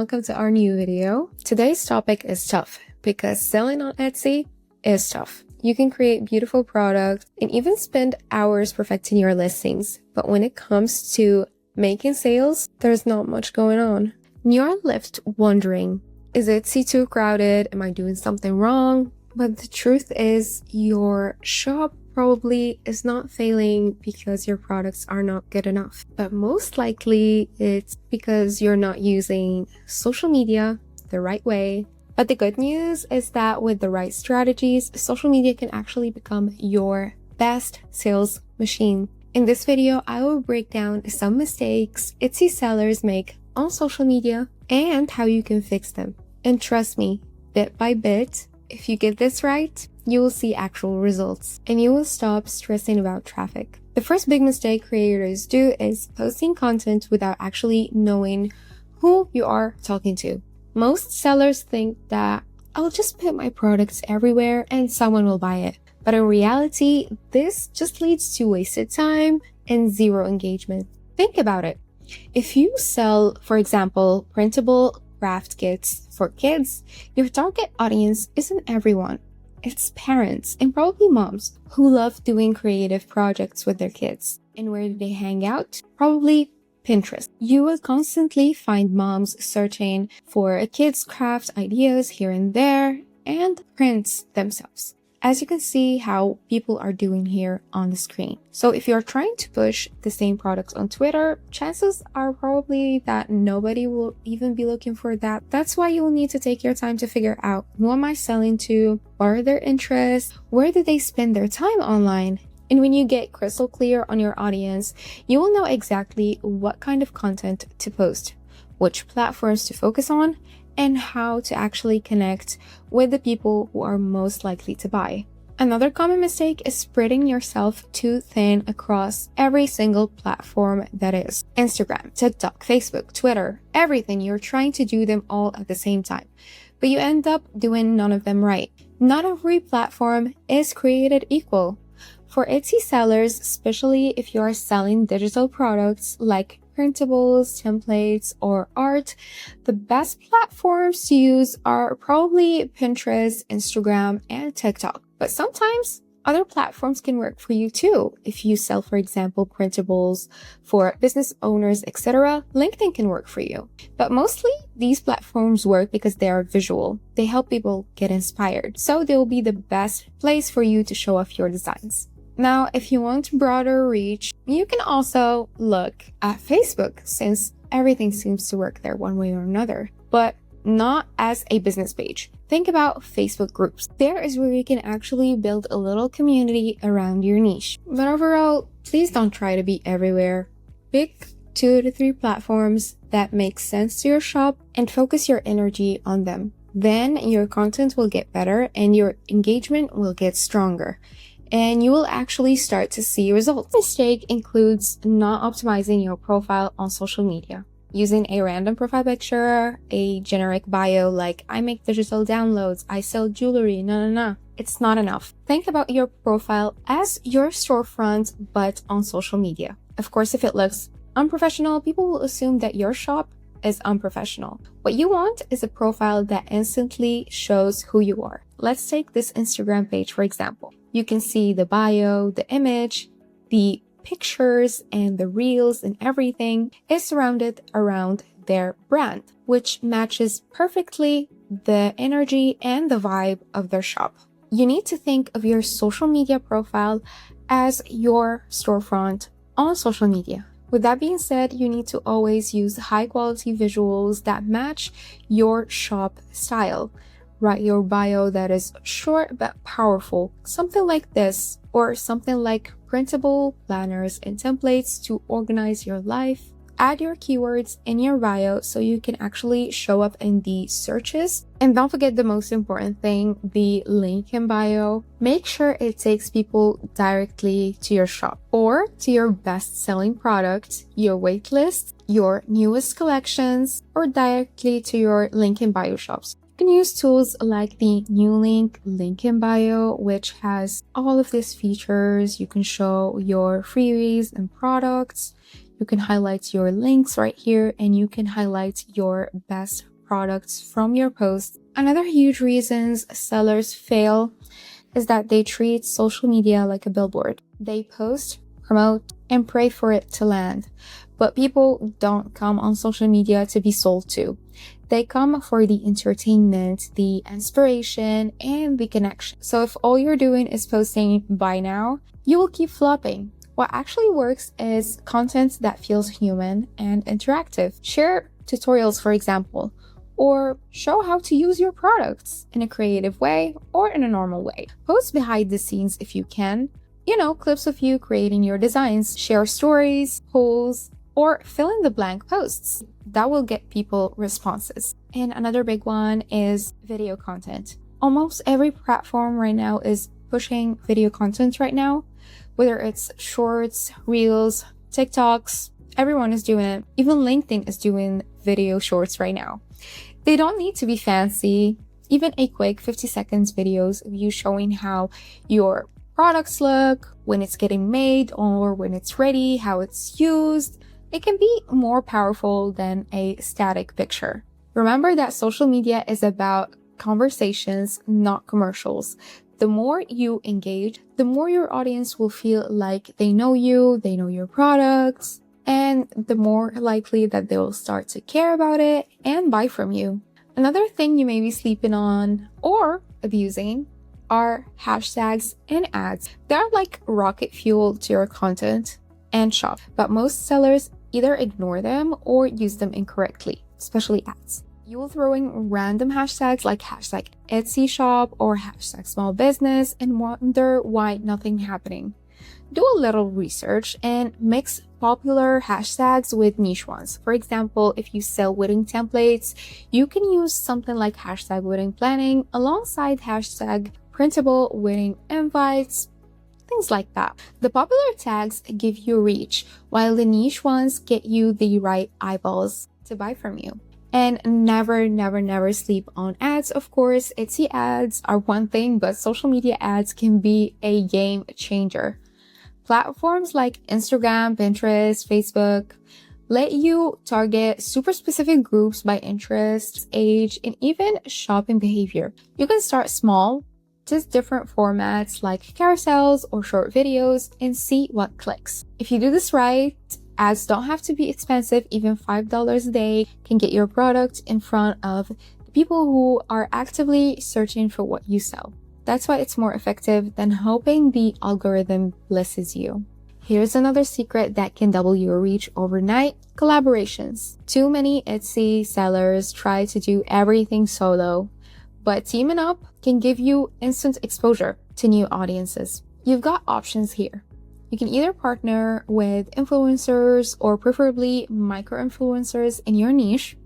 welcome to our new video. Today's topic is tough because selling on Etsy is tough. You can create beautiful products and even spend hours perfecting your listings, but when it comes to making sales, there's not much going on. You're left wondering, is Etsy too crowded? Am I doing something wrong? But the truth is, your shop probably is not failing because your products are not good enough. But most likely, it's because you're not using social media the right way. But the good news is that with the right strategies, social media can actually become your best sales machine. In this video, I will break down some mistakes Etsy sellers make on social media and how you can fix them. And trust me, bit by bit, if you get this right, you will see actual results and you will stop stressing about traffic. The first big mistake creators do is posting content without actually knowing who you are talking to. Most sellers think that I'll just put my products everywhere and someone will buy it. But in reality, this just leads to wasted time and zero engagement. Think about it. If you sell, for example, printable craft kits for kids, your target audience isn't everyone. It's parents and probably moms who love doing creative projects with their kids. And where do they hang out? Probably Pinterest. You will constantly find moms searching for kids' craft ideas here and there and prints themselves, as you can see how people are doing here on the screen. So if you're trying to push the same products on Twitter, chances are probably that nobody will even be looking for that. That's why you'll need to take your time to figure out, who am I selling to? What are their interests? Where do they spend their time online? And when you get crystal clear on your audience, you will know exactly what kind of content to post, which platforms to focus on, and how to actually connect with the people who are most likely to buy. Another common mistake is spreading yourself too thin across every single platform that is. Instagram, TikTok, Facebook, Twitter, everything. You're trying to do them all at the same time, but you end up doing none of them right. Not every platform is created equal. For Etsy sellers, especially if you are selling digital products like printables, templates, or art, the best platforms to use are probably Pinterest, Instagram, and TikTok. But sometimes other platforms can work for you too. If you sell, for example, printables for business owners, etc., LinkedIn can work for you. But mostly these platforms work because they are visual. They help people get inspired. So they will be the best place for you to show off your designs. Now, if you want broader reach, you can also look at Facebook, since everything seems to work there one way or another, but not as a business page. Think about Facebook groups. There is where you can actually build a little community around your niche. But overall, please don't try to be everywhere. Pick 2 to 3 platforms that make sense to your shop and focus your energy on them. Then your content will get better and your engagement will get stronger, and you will actually start to see results. Mistake includes not optimizing your profile on social media. Using a random profile picture, a generic bio like I make digital downloads, I sell jewelry, no. It's not enough. Think about your profile as your storefront, but on social media. Of course, if it looks unprofessional, people will assume that your shop is unprofessional. What you want is a profile that instantly shows who you are. Let's take this Instagram page, for example. You can see the bio, the image, the pictures, and the reels and everything is surrounded around their brand, which matches perfectly the energy and the vibe of their shop. You need to think of your social media profile as your storefront on social media. With that being said, you need to always use high quality visuals that match your shop style. Write your bio that is short but powerful, something like this, or something like printable planners and templates to organize your life. Add your keywords in your bio so you can actually show up in the searches. And don't forget the most important thing, the link in bio. Make sure it takes people directly to your shop or to your best-selling product, your waitlist, your newest collections, or directly to your link in bio shops. You can use tools like the New link in bio, which has all of these features. You can show your freebies and products. You can highlight your links right here, and you can highlight your best products from your posts. Another huge reasons sellers fail is that they treat social media like a billboard. They post, promote, and pray for it to land. But people don't come on social media to be sold to. They come for the entertainment, the inspiration, and the connection. So if all you're doing is posting buy now, you will keep flopping. What actually works is content that feels human and interactive. Share tutorials, for example, or show how to use your products in a creative way or in a normal way. Post behind the scenes if you can. Clips of you creating your designs. Share stories, polls, or fill in the blank posts. That will get people responses. And another big one is video content. Almost every platform right now is pushing video content right now, whether it's shorts, reels, TikToks, everyone is doing it. Even LinkedIn is doing video shorts right now. They don't need to be fancy. Even a quick 50 seconds videos of you showing how your products look, when it's getting made or when it's ready, how it's used, it can be more powerful than a static picture. Remember that social media is about conversations, not commercials. The more you engage, the more your audience will feel like they know you, they know your products, and the more likely that they will start to care about it and buy from you. Another thing you may be sleeping on or abusing are hashtags and ads. They're like rocket fuel to your content and shop, but most sellers either ignore them or use them incorrectly, especially ads. You will throw in random hashtags like hashtag Etsy shop or hashtag small business and wonder why nothing happening. Do a little research and mix popular hashtags with niche ones. For example, if you sell wedding templates, you can use something like hashtag wedding planning alongside hashtag printable wedding invites, things like that. The popular tags give you reach, while the niche ones get you the right eyeballs to buy from you. And never sleep on ads. Of course, Etsy ads are one thing, but social media ads can be a game changer. Platforms like Instagram, Pinterest, Facebook let you target super specific groups by interest, age, and even shopping behavior. You can start small, just different formats like carousels or short videos, and see what clicks. If you do this right, ads don't have to be expensive. Even $5 a day can get your product in front of the people who are actively searching for what you sell. That's why it's more effective than hoping the algorithm blesses you. Here's another secret that can double your reach overnight: collaborations. Too many Etsy sellers try to do everything solo, but teaming up can give you instant exposure to new audiences. You've got options here. You can either partner with influencers or preferably micro-influencers in your niche,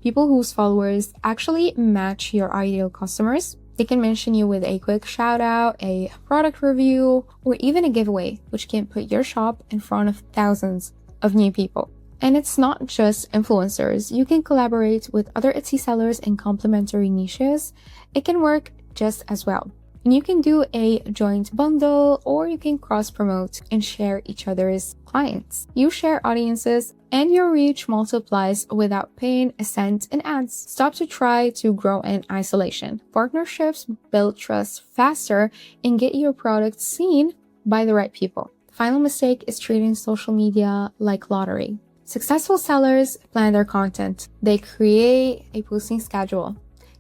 people whose followers actually match your ideal customers. They can mention you with a quick shout out, a product review, or even a giveaway, which can put your shop in front of thousands of new people. And it's not just influencers. You can collaborate with other Etsy sellers in complementary niches. It can work just as well. And you can do a joint bundle, or you can cross promote and share each other's clients. You share audiences and your reach multiplies without paying a cent in ads. Stop to try to grow in isolation. Partnerships build trust faster and get your product seen by the right people. The final mistake is treating social media like lottery. Successful sellers plan their content. They create a posting schedule.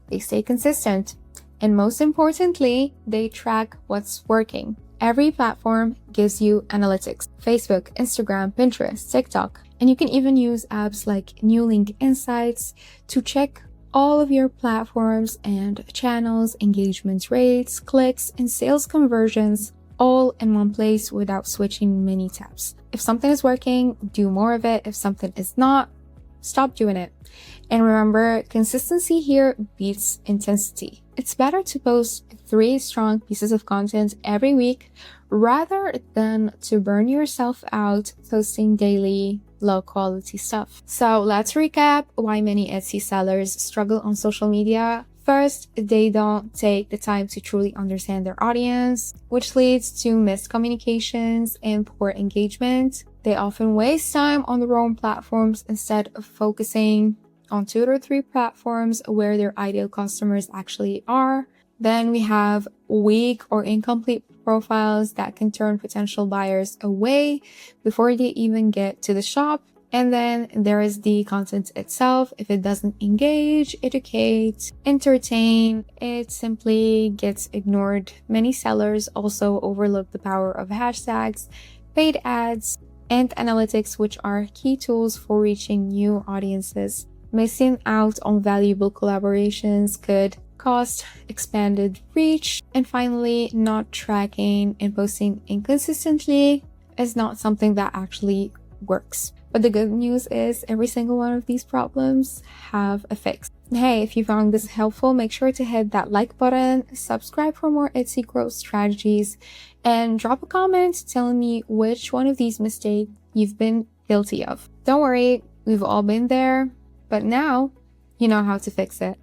They stay consistent. And most importantly, they track what's working. Every platform gives you analytics: Facebook, Instagram, Pinterest, TikTok. And you can even use apps like New Link Insights to check all of your platforms and channels, engagement rates, clicks, and sales conversions all in one place without switching many tabs. If something is working, do more of it. If something is not, stop doing it. And remember, consistency here beats intensity. It's better to post 3 strong pieces of content every week rather than to burn yourself out posting daily low quality stuff. So let's recap why many Etsy sellers struggle on social media. First, they don't take the time to truly understand their audience, which leads to missed communications and poor engagement. They often waste time on the wrong platforms instead of focusing on 2 or 3 platforms where their ideal customers actually are. Then we have weak or incomplete profiles that can turn potential buyers away before they even get to the shop. And then there is the content itself. If it doesn't engage, educate, entertain, it simply gets ignored. Many sellers also overlook the power of hashtags, paid ads, and analytics, which are key tools for reaching new audiences. Missing out on valuable collaborations could cost expanded reach. And finally, not tracking and posting inconsistently is not something that actually works. But the good news is every single one of these problems have a fix. Hey, if you found this helpful, make sure to hit that like button, subscribe for more Etsy growth strategies, and drop a comment telling me which one of these mistakes you've been guilty of. Don't worry, we've all been there, but now you know how to fix it.